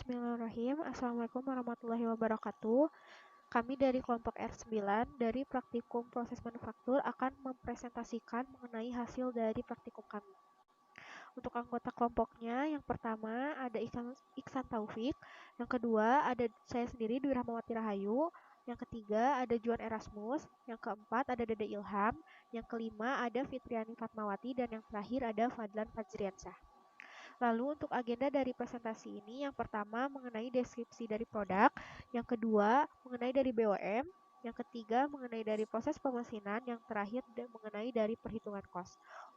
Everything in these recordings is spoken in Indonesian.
Bismillahirrahmanirrahim. Assalamualaikum warahmatullahi wabarakatuh. Kami dari kelompok R9 dari praktikum proses manufaktur akan mempresentasikan mengenai hasil dari praktikum kami. Untuk anggota kelompoknya, yang pertama ada Iksan Taufik, yang kedua ada saya sendiri Dwi Rahmawati Rahayu, yang ketiga ada Juan Erasmus, yang keempat ada Dede Ilham, yang kelima ada Fitriani Fatmawati, dan yang terakhir ada Fadlan Fajriansyah. Lalu untuk agenda dari presentasi ini, yang pertama mengenai deskripsi dari produk, yang kedua mengenai dari BOM, yang ketiga mengenai dari proses pemesinan, yang terakhir mengenai dari perhitungan kos.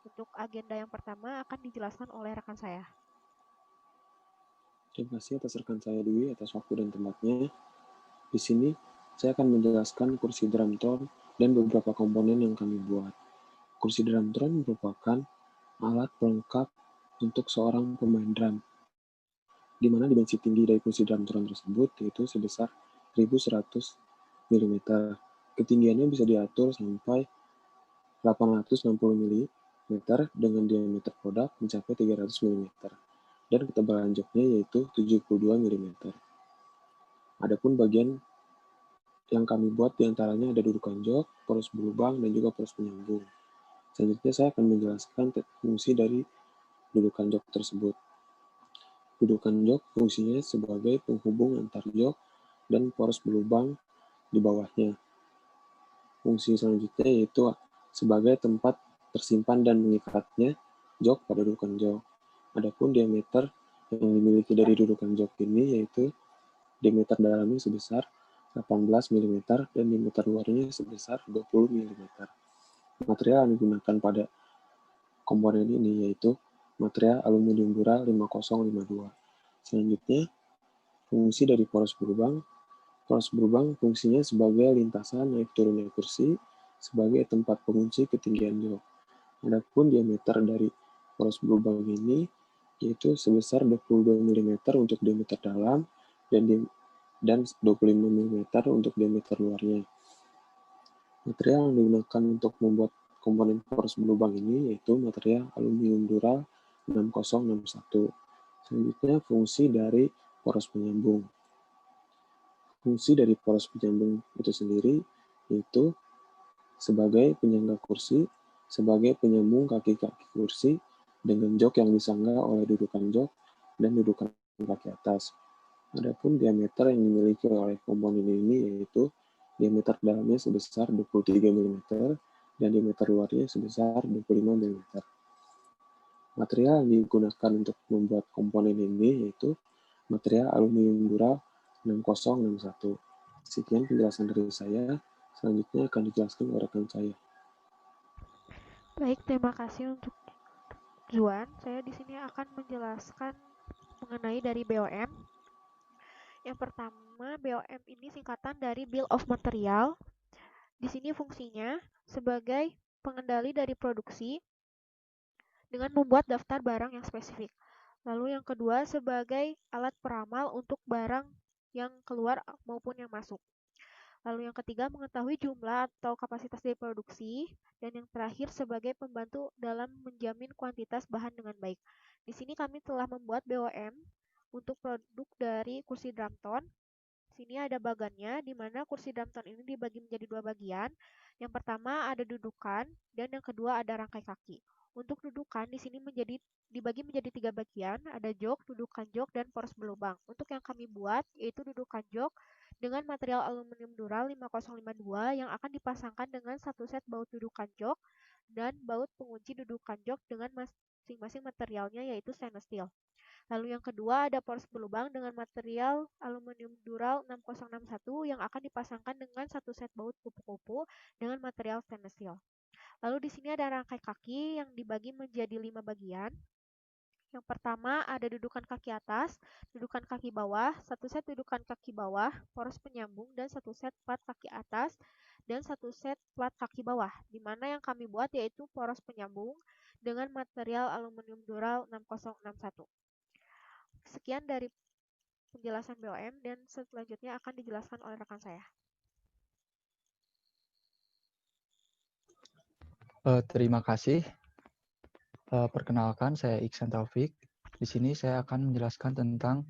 Untuk agenda yang pertama akan dijelaskan oleh rekan saya. Terima kasih atas rekan saya Dwi atas waktu dan tempatnya. Di sini saya akan menjelaskan kursi drum tone dan beberapa komponen yang kami buat. Kursi drum tone merupakan alat pelengkap untuk seorang pemain drum, di mana dimensi tinggi dari kursi drum tone tersebut yaitu sebesar 1100 mm. Ketinggiannya bisa diatur sampai 860 mm dengan diameter produk mencapai 300 mm dan ketebalan joknya yaitu 72 mm. Adapun bagian yang kami buat diantaranya ada dudukan jok, poros berlubang, dan juga poros penyambung. Selanjutnya saya akan menjelaskan fungsi dari dudukan jok tersebut. Dudukan jok fungsinya sebagai penghubung antar jok dan poros berlubang di bawahnya. Fungsi selanjutnya yaitu sebagai tempat tersimpan dan mengikatnya jok pada dudukan jok. Adapun diameter yang dimiliki dari dudukan jok ini yaitu diameter dalamnya sebesar 18 mm dan diameter luarnya sebesar 20 mm. Material yang digunakan pada komponen ini yaitu material aluminium dural 5052. Selanjutnya, fungsi dari poros berlubang. Poros berlubang fungsinya sebagai lintasan naik turunnya kursi sebagai tempat pengunci ketinggian jok. Adapun diameter dari poros berlubang ini yaitu sebesar 22 mm untuk diameter dalam dan 25 mm untuk diameter luarnya. Material yang digunakan untuk membuat komponen poros berlubang ini yaitu material aluminium dural 6061. Selanjutnya fungsi dari poros penyambung. Fungsi dari poros penyambung itu sendiri yaitu sebagai penyangga kursi, sebagai penyambung kaki-kaki kursi dengan jok yang disangga oleh dudukan jok dan dudukan kaki atas. Adapun diameter yang dimiliki oleh komponen ini yaitu diameter dalamnya sebesar 23 mm dan diameter luarnya sebesar 25 mm. Material yang digunakan untuk membuat komponen ini yaitu material aluminium dural 6061. Sekian penjelasan dari saya. Selanjutnya akan dijelaskan oleh rekan saya. Baik, terima kasih untuk Juan. Saya di sini akan menjelaskan mengenai dari BOM. Yang pertama, BOM ini singkatan dari Bill of Material. Di sini fungsinya sebagai pengendali dari produksi dengan membuat daftar barang yang spesifik. Lalu yang kedua sebagai alat peramal untuk barang yang keluar maupun yang masuk. Lalu yang ketiga mengetahui jumlah atau kapasitas dari produksi. Dan yang terakhir sebagai pembantu dalam menjamin kuantitas bahan dengan baik. Di sini kami telah membuat BOM untuk produk dari kursi drum tone. Di sini ada bagannya, di mana kursi drum tone ini dibagi menjadi dua bagian. Yang pertama ada dudukan, dan yang kedua ada rangkai kaki. Untuk dudukan di sini dibagi menjadi tiga bagian, ada jok, dudukan jok, dan poros berlubang. Untuk yang kami buat yaitu dudukan jok dengan material aluminium dural 5052 yang akan dipasangkan dengan satu set baut dudukan jok dan baut pengunci dudukan jok dengan masing-masing materialnya yaitu stainless steel. Lalu yang kedua ada poros berlubang dengan material aluminium dural 6061 yang akan dipasangkan dengan satu set baut kupu-kupu dengan material stainless steel. Lalu di sini ada rangkai kaki yang dibagi menjadi 5 bagian. Yang pertama ada dudukan kaki atas, dudukan kaki bawah, satu set dudukan kaki bawah, poros penyambung, dan satu set plat kaki atas, dan satu set plat kaki bawah. Di mana yang kami buat yaitu poros penyambung dengan material aluminium dural 6061. Sekian dari penjelasan BOM dan selanjutnya akan dijelaskan oleh rekan saya. Terima kasih. Perkenalkan, saya Iksan Taufik. Di sini saya akan menjelaskan tentang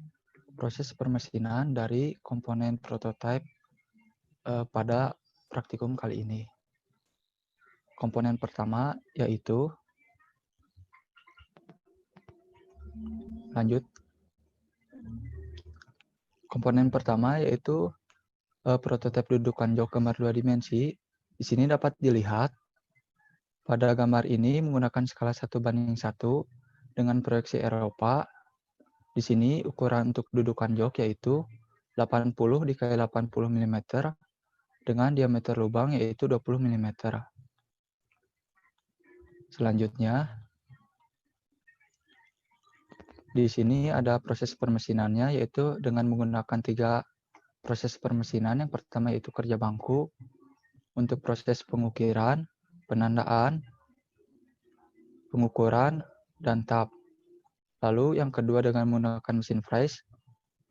proses permesinan dari komponen prototipe pada praktikum kali ini. Komponen pertama yaitu komponen pertama yaitu prototipe dudukan jok gambar 2 dimensi. Di sini dapat dilihat pada gambar ini menggunakan skala 1:1 dengan proyeksi Eropa. Di sini ukuran untuk dudukan jok yaitu 80 dikali 80 mm dengan diameter lubang yaitu 20 mm. Selanjutnya, di sini ada proses permesinannya yaitu dengan menggunakan 3 proses permesinan. Yang pertama yaitu kerja bangku untuk proses pengukiran, penandaan, pengukuran, dan tap. Lalu yang kedua dengan menggunakan mesin fries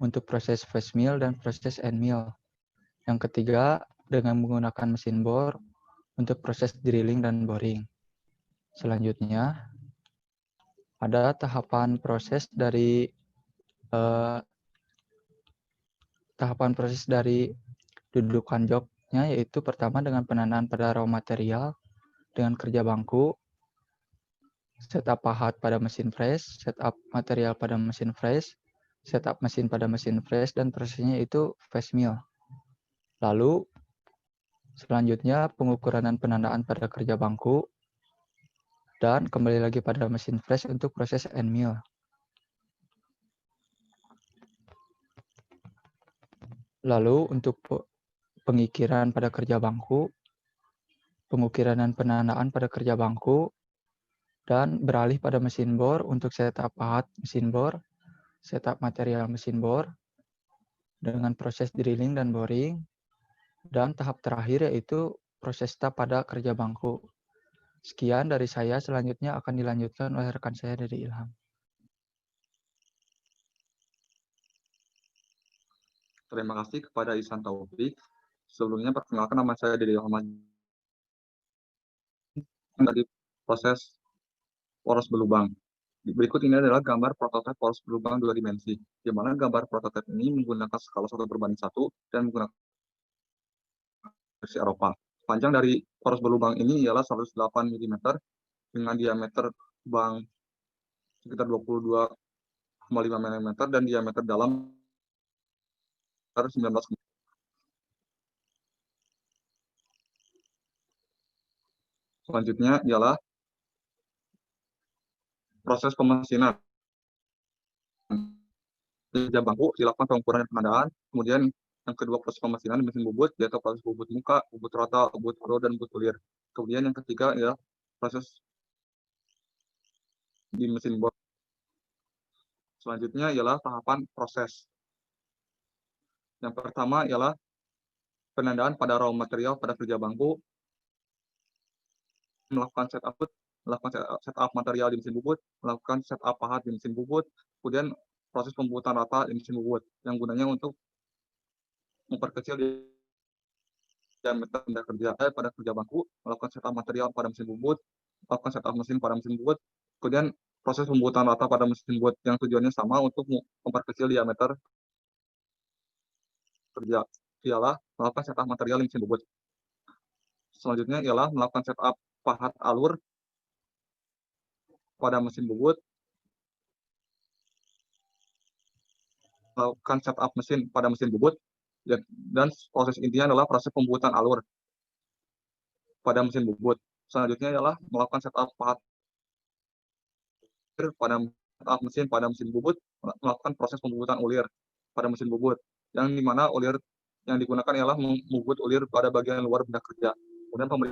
untuk proses face mill dan proses end mill. Yang ketiga dengan menggunakan mesin bor untuk proses drilling dan boring. Selanjutnya ada tahapan proses dari dudukan joknya, yaitu pertama dengan penandaan pada raw material dengan kerja bangku, setup pahat pada mesin fresh, setup material pada mesin fresh, setup mesin pada mesin fresh, dan prosesnya itu face mill. Lalu selanjutnya pengukuran dan penandaan pada kerja bangku, dan kembali lagi pada mesin fresh untuk proses end mill. Lalu untuk pengikiran pada kerja bangku, pengukiran dan penandaan pada kerja bangku, dan beralih pada mesin bor untuk setup pahat mesin bor, setup material mesin bor, dengan proses drilling dan boring, dan tahap terakhir yaitu proses tap pada kerja bangku. Sekian dari saya, selanjutnya akan dilanjutkan oleh rekan saya dari Ilham. Terima kasih kepada Ihsan Taufik. Sebelumnya perkenalkan, nama saya Dede Ilham dari proses poros berlubang. Berikut ini adalah gambar prototipe poros berlubang 2 dimensi, di mana gambar prototipe ini menggunakan skala 1:1 dan menggunakan versi Eropa. Panjang dari poros berlubang ini ialah 108 mm dengan diameter lubang sekitar 22,5 mm dan diameter dalam 19 mm. Selanjutnya ialah proses pemesinan. Kerja bangku dilakukan pengukuran dan penandaan, kemudian yang kedua proses pemesinan di mesin bubut, yaitu proses bubut muka, bubut rata, bubut pro, dan bubut ulir. Kemudian yang ketiga adalah proses di mesin bor. Selanjutnya ialah tahapan proses. Yang pertama ialah penandaan pada raw material pada kerja bangku, melakukan setup material di mesin bubut, melakukan setup pahat di mesin bubut, kemudian proses pembuatan rata di mesin bubut, yang gunanya untuk memperkecil diameter benda kerja pada kerja bangku, melakukan setup material pada mesin bubut, melakukan setup mesin pada mesin bubut, kemudian proses pembuatan rata pada mesin bubut yang tujuannya sama untuk memperkecil diameter kerja, ialah melakukan setup material di mesin bubut. Selanjutnya ialah melakukan setup pahat alur pada mesin bubut, melakukan setup mesin pada mesin bubut, dan proses intinya adalah proses pembuatan alur pada mesin bubut. Selanjutnya adalah melakukan setup pahat pada setup mesin pada mesin bubut, melakukan proses pembuatan ulir pada mesin bubut, yang dimana ulir yang digunakan ialah membubut ulir pada bagian luar benda kerja. Kemudian pada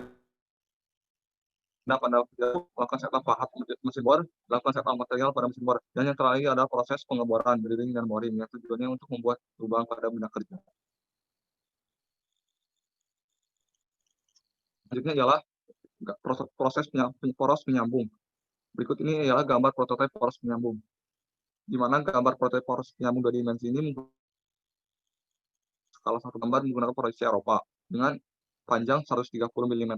melakukan setup pahat mesin bor, melakukan setup material pada mesin bor, dan yang terakhir ada proses pengeboran, drilling, dan boring, yang tujuannya untuk membuat lubang pada benda kerja. Selanjutnya ialah proses poros penyambung. Berikut ini ialah gambar prototipe poros penyambung, di mana gambar prototipe poros penyambung 2 dimensi ini skala 1 gambar menggunakan proyeksi Eropa dengan panjang 130 mm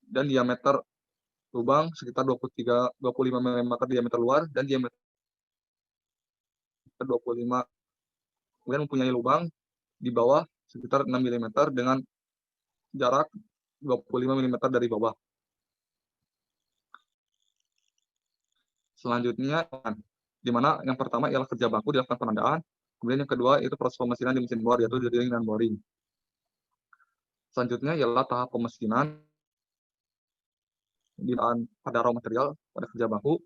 dan diameter lubang sekitar 25 mm diameter luar dan diameter diameter 25, kemudian mempunyai lubang di bawah sekitar 6 mm dengan jarak 25 mm dari bawah. Selanjutnya, di mana yang pertama ialah kerja bangku dilakukan penandaan, kemudian yang kedua itu proses pemesinan di mesin bor, yaitu drilling dan boring. Selanjutnya ialah tahap pemesinan pada raw material pada kerja bangku.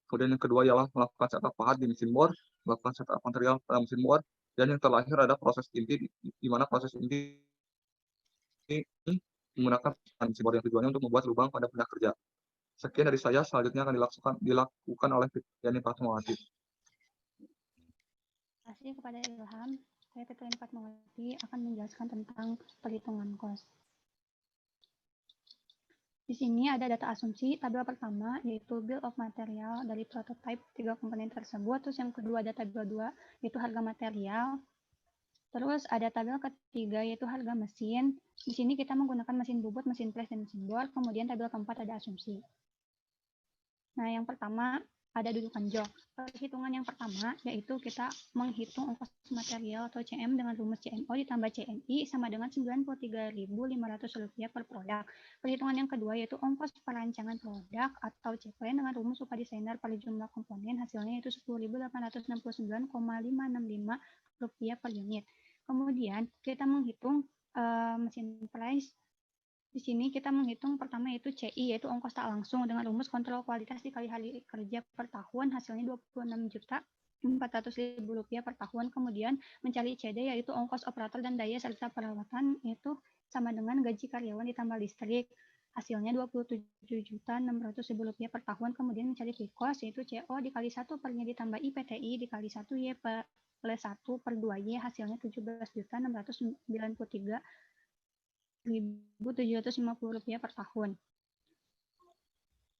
Kemudian yang kedua ialah melakukan setup pahat di mesin bor, melakukan setup material pada mesin bor, dan yang terakhir ada proses inti, di mana proses inti ini menggunakan mesin bor yang tujuannya untuk membuat lubang pada benda kerja. Sekian dari saya, selanjutnya akan dilakukan oleh Yani Fatmawati. Terima kasih kepada Ilham. Saya Fitriani Fatmawati akan menjelaskan tentang perhitungan kos. Di sini ada data asumsi. Tabel pertama yaitu bill of material dari prototype 3 komponen tersebut. Terus yang kedua ada tabel 2 yaitu harga material. Terus ada tabel ketiga yaitu harga mesin. Di sini kita menggunakan mesin bubut, mesin press, dan mesin bor. Kemudian tabel keempat ada asumsi. Nah, yang pertama ada dudukan jok. Perhitungan yang pertama yaitu kita menghitung ongkos material atau CM dengan rumus CMO ditambah CNI sama dengan Rp93.500 per produk. Perhitungan yang kedua yaitu ongkos perancangan produk atau C-plan dengan rumus upah desainer per jumlah komponen, hasilnya yaitu Rp10.869,565 per unit. Kemudian kita menghitung mesin price. Di sini kita menghitung pertama yaitu CI, yaitu ongkos tak langsung dengan rumus kontrol kualitas dikali hari kerja per tahun, hasilnya Rp26.400.000 per tahun. Kemudian mencari CD yaitu ongkos operator dan daya serta perawatan, yaitu sama dengan gaji karyawan ditambah listrik, hasilnya Rp27.600.000 per tahun. Kemudian mencari fixed cost yaitu CO dikali 1 per-nya ditambah IPTI dikali 1Y plus 1 per 2Y, hasilnya Rp17.693.750 per tahun.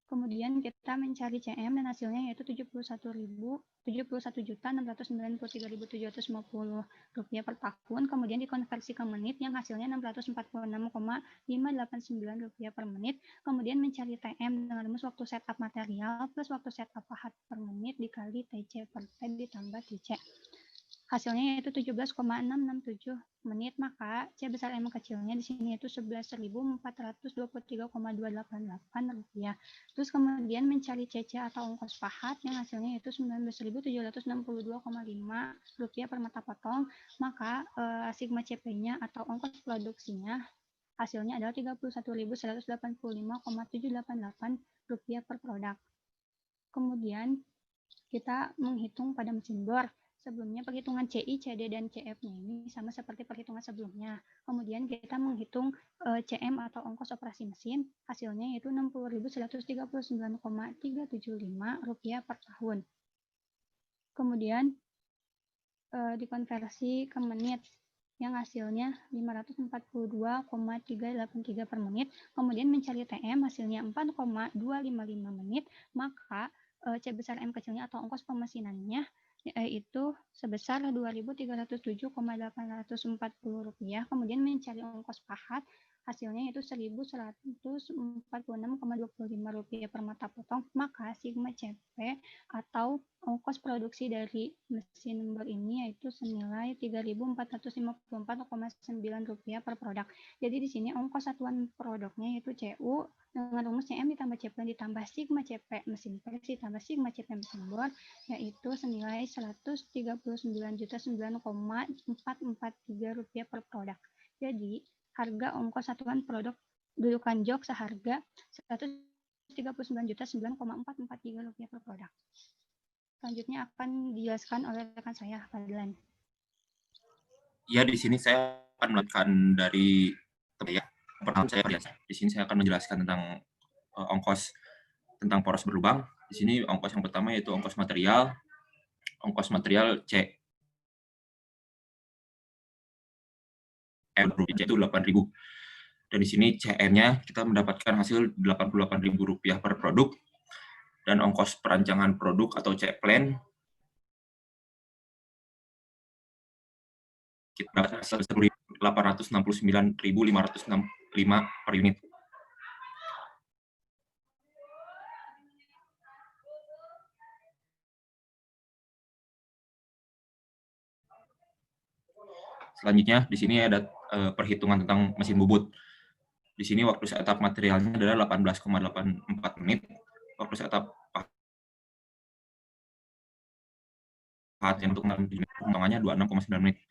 Kemudian kita mencari CM dan hasilnya yaitu Rp71.693.750 per tahun. Kemudian dikonversi ke menit yang hasilnya Rp646,589 per menit. Kemudian mencari TM dengan rumus waktu setup material plus waktu setup pahat per menit dikali TC per time ditambah TC. Hasilnya yaitu 17,667 menit, maka C besar M kecilnya di sini yaitu Rp11.423,288. Terus kemudian mencari CC atau ongkos pahat yang hasilnya yaitu Rp19.762,5 per mata potong, maka sigma CP-nya atau ongkos produksinya hasilnya adalah Rp31.185,788 per produk. Kemudian kita menghitung pada mesin bor. Sebelumnya perhitungan CI, CD, dan CF-nya ini sama seperti perhitungan sebelumnya. Kemudian kita menghitung CM atau ongkos operasi mesin, hasilnya yaitu Rp60.139,375 per tahun. Kemudian dikonversi ke menit yang hasilnya 542,383 per menit. Kemudian mencari TM hasilnya 4,255 menit, maka C besar M kecilnya atau ongkos pemesinannya yaitu sebesar Rp2.307.840. Kemudian mencari ongkos pahat hasilnya yaitu Rp1.146,25 per mata potong, maka sigma CP atau ongkos produksi dari mesin bor ini yaitu senilai Rp3.454,9 per produk. Jadi di sini ongkos satuan produknya yaitu CU dengan rumus CM ditambah C-plan ditambah sigma CP mesin press ditambah sigma CP mesin bor yaitu senilai Rp139.9,443 per produk. Jadi harga ongkos satuan produk dudukan jok seharga Rp139.9,443 per produk. Selanjutnya akan dijelaskan oleh rekan saya, Fadlan. Ya, di sini saya akan melakukan dari ya. Pertama saya di sini saya akan menjelaskan tentang ongkos tentang poros berlubang. Di sini ongkos yang pertama yaitu ongkos material. Ongkos material C yaitu 8.000. Dan di sini CM-nya kita mendapatkan hasil Rp88.000 per produk. Dan ongkos perancangan produk atau C-plan kita Rp869.565 per unit. Selanjutnya di sini ada perhitungan tentang mesin bubut. Di sini waktu setup materialnya adalah 18,84 menit. Waktu setup pahat yang untuk potongannya 26,9 menit.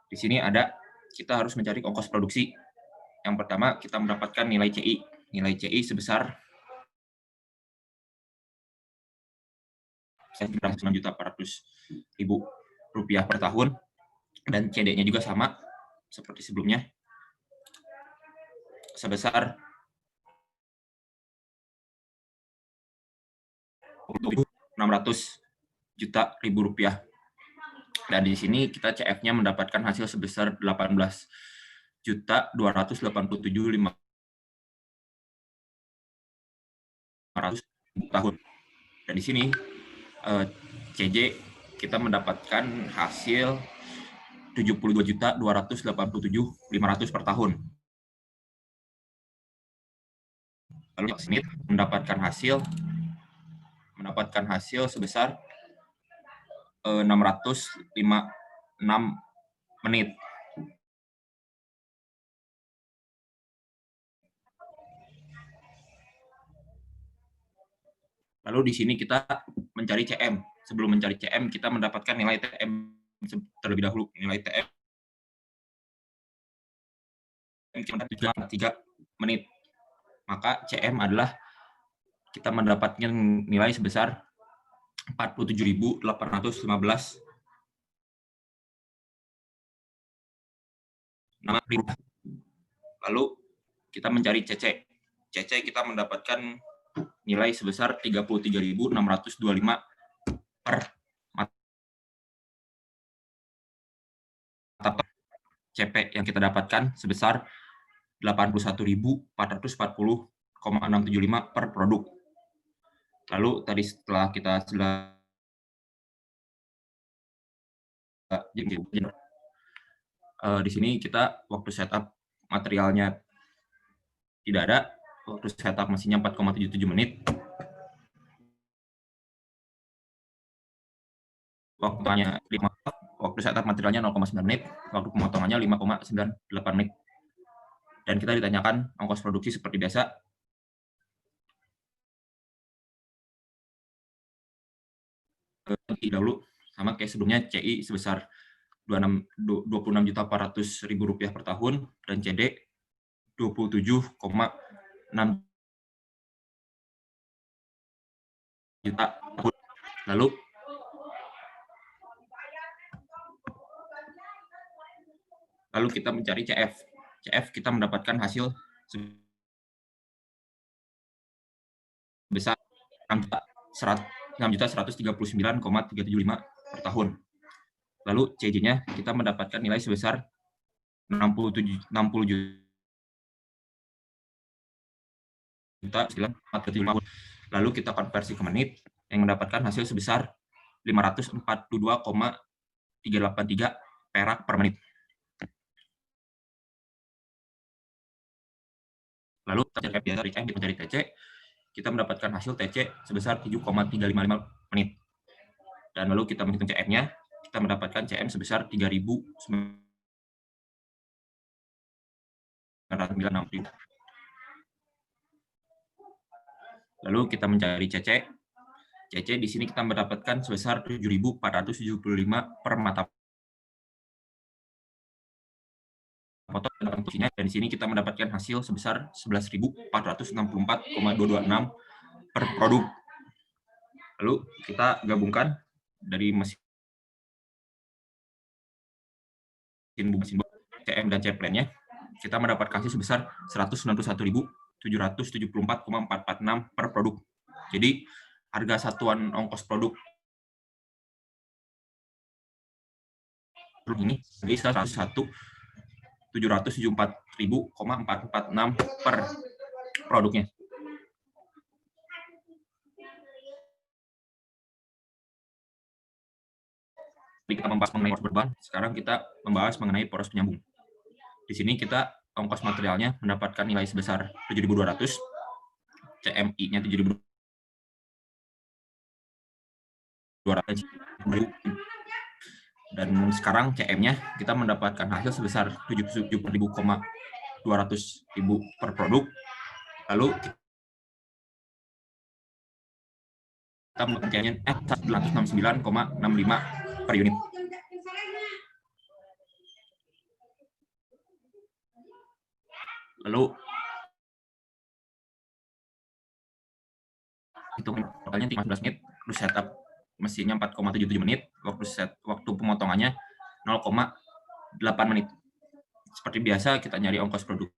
Di sini kita harus mencari ongkos produksi. Yang pertama kita mendapatkan nilai CI. Nilai CI sebesar Rp9.400.000 per tahun, dan CD-nya juga sama seperti sebelumnya, sebesar Rp600.000. Dan di sini kita CF-nya mendapatkan hasil sebesar 18.287.500 tahun. Dan di sini CJ kita mendapatkan hasil 72.287.500 per tahun. Lalu Smith mendapatkan hasil sebesar 656 menit. Lalu di sini kita mencari CM. Sebelum mencari CM, kita mendapatkan nilai TM terlebih dahulu. Nilai TM 3 menit. Maka CM adalah kita mendapatkan nilai sebesar 47.815. Lalu kita mencari CC. CC kita mendapatkan nilai sebesar 33.625 per mata. CP yang kita dapatkan sebesar 81.440,675 per produk. Lalu tadi setelah kita di sini kita waktu setup materialnya tidak ada, waktu setup mesinnya 4,77 menit. Waktu setup materialnya 0,9 menit, waktu pemotongannya 5,98 menit. Dan kita ditanyakan ongkos produksi seperti biasa. Dahulu sama kayak sebelumnya, CI sebesar Rp26.400.000 per tahun, dan CD 27,6 juta. Lalu kita mencari CF. CF kita mendapatkan hasil sebesar 6.139,375 per tahun. Lalu CJ-nya kita mendapatkan nilai sebesar 60 juta. Lalu kita konversi ke menit yang mendapatkan hasil sebesar 542,383 perak per menit. Lalu kita mencari TC, kita mendapatkan hasil TC sebesar 7,355 menit. Dan lalu kita menghitung CM-nya, kita mendapatkan CM sebesar 3.960. Lalu kita mencari CC. CC di sini kita mendapatkan sebesar 7.475 per mata foto, dan di sini kita mendapatkan hasil sebesar 11.464,226 per produk. Lalu kita gabungkan dari mesin CM dan CP-nya, kita mendapatkan hasil sebesar 191.774,446 per produk. Jadi harga satuan ongkos produk ini jadi 101.774.446 per produknya. Kita membahas mengenai poros berbahan, sekarang kita membahas mengenai poros penyambung. Di sini kita ongkos materialnya mendapatkan nilai sebesar 7.200, CMI-nya 7.200, Dan sekarang CM-nya kita mendapatkan hasil sebesar 77.200.000 per produk. Lalu kita melakukan 169,65 per unit. Lalu hitung totalnya 15 menit, terus setup mesinnya 4,77 menit, waktu pemotongannya 0,8 menit. Seperti biasa kita nyari ongkos produksi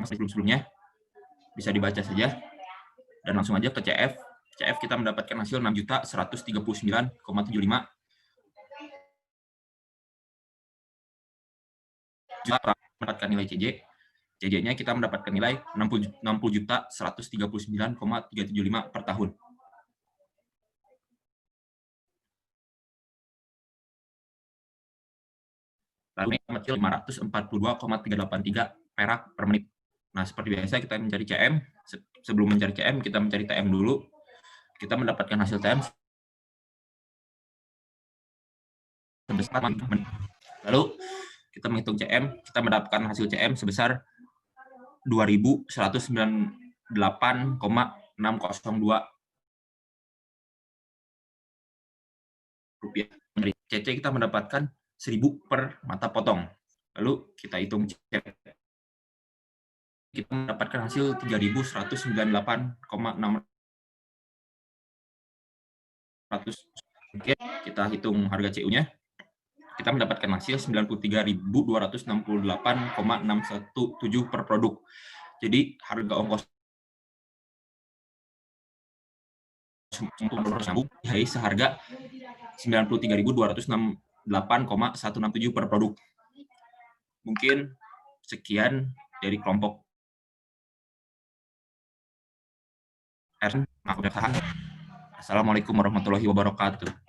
sebelum-sebelumnya bisa dibaca saja dan langsung aja ke CF. CF kita mendapatkan hasil 6.139,75. Mendapatkan nilai CJ. CJ-nya kita mendapatkan nilai 60.139,375 per tahun. Lalu kecil 542,383 perak per menit. Nah, seperti biasa kita mencari CM. Sebelum mencari CM, kita mencari TM dulu. Kita mendapatkan hasil TM sebesar 4 menit. Lalu kita menghitung CM, kita mendapatkan hasil CM sebesar 2.198,602 rupiah. Dari CC kita mendapatkan 1.000 per mata potong. Lalu kita hitung CP. Kita mendapatkan hasil 3.198,600. Oke, kita hitung harga CU-nya. Kita mendapatkan hasil 93.268,617 per produk. Jadi harga ongkos seharga 93.268,167 per produk. Mungkin sekian dari kelompok R. Assalamualaikum warahmatullahi wabarakatuh.